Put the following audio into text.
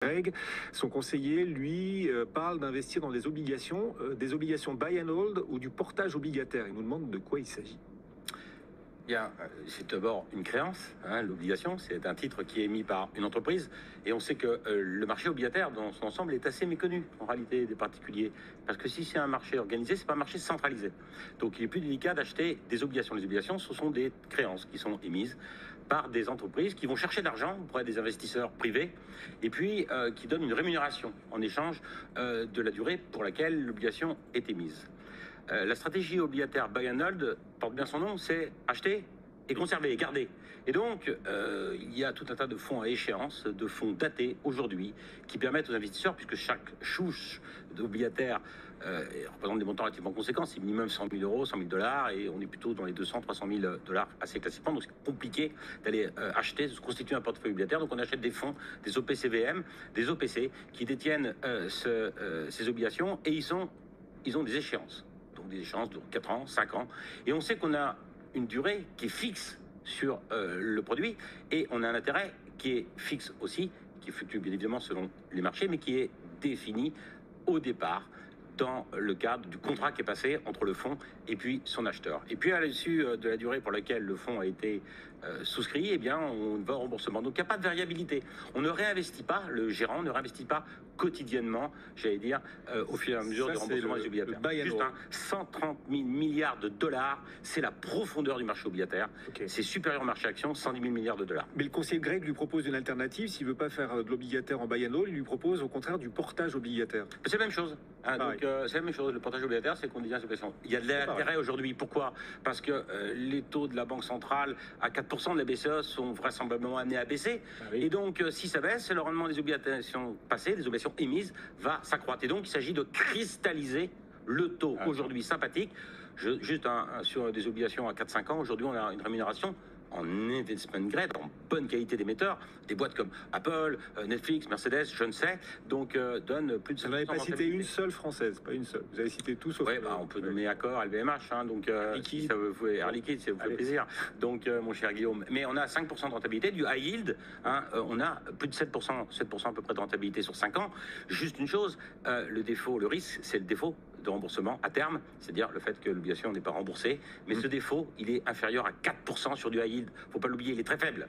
Greg, son conseiller, lui, parle d'investir dans des obligations buy and hold ou du portage obligataire. Il nous demande de quoi il s'agit. C'est d'abord une créance, l'obligation, c'est un titre qui est émis par une entreprise, et on sait que le marché obligataire dans son ensemble est assez méconnu en réalité des particuliers, parce que si c'est un marché organisé, c'est pas un marché centralisé. Donc il est plus délicat d'acheter des obligations. Les obligations, ce sont des créances qui sont émises par des entreprises qui vont chercher de l'argent auprès des investisseurs privés, et puis qui donnent une rémunération en échange de la durée pour laquelle l'obligation est émise. La stratégie obligataire buy and hold porte bien son nom, c'est acheter et conserver et garder. Et donc, il y a tout un tas de fonds à échéance, de fonds datés aujourd'hui, qui permettent aux investisseurs, puisque chaque chouche d'obligataire représente des montants relativement conséquents, c'est minimum 100 000 euros, 100 000 dollars, et on est plutôt dans les 200, 300 000 dollars assez classiquement, donc c'est compliqué d'aller acheter, de se constituer un portefeuille obligataire. Donc on achète des fonds, des OPCVM, des OPC, qui détiennent ces obligations, et ils ont des échéances. Donc des échéances de 4 ans, 5 ans. Et on sait qu'on a une durée qui est fixe sur le produit, et on a un intérêt qui est fixe aussi, qui fluctue bien évidemment selon les marchés, mais qui est défini au départ dans le cadre du contrat qui est passé entre le fonds et puis son acheteur. Et puis à l'issue de la durée pour laquelle le fonds a été souscrit, eh bien on va au remboursement. Donc il n'y a pas de variabilité. On ne réinvestit pas, le gérant ne réinvestit pas quotidiennement, j'allais dire, au fur et à mesure du remboursement des obligataires. Juste 130 000 milliards de dollars, c'est la profondeur du marché obligataire. Okay. C'est supérieur au marché action, 110 000 milliards de dollars. Mais le conseiller Greg lui propose une alternative. S'il ne veut pas faire de l'obligataire en buy and hold, il lui propose au contraire du portage obligataire. C'est la même chose. C'est la même chose. Le portage obligataire, c'est qu'on dit à situation. Il y a de l'intérêt aujourd'hui. Pourquoi? Parce que les taux de la Banque centrale à 4% de la BCE sont vraisemblablement amenés à baisser. Et donc, si ça baisse, le rendement des obligations passées, des obligations émises, va s'accroître. Et donc, il s'agit de cristalliser le taux aujourd'hui sympathique. Juste sur des obligations à 4-5 ans, aujourd'hui, on a une rémunération en investment grade, en bonne qualité d'émetteur. Des boîtes comme Apple, Netflix, Mercedes, je ne sais, donc donnent plus de 5%. Vous n'avez pas cité une seule française, pas une seule. Vous avez cité tous sauf... Oui, on peut nommer Accor, LVMH, donc si ça vous fait Air Liquide, ça vous fait plaisir. Donc, mon cher Guillaume, mais on a 5% de rentabilité, du high yield, on a plus de 7% à peu près de rentabilité sur 5 ans. Juste une chose, le défaut, le risque, c'est le défaut de remboursement à terme, c'est-à-dire le fait que l'obligation n'est pas remboursée, mais ce défaut, il est inférieur à 4% sur du high yield. Il ne faut pas l'oublier, il est très faible.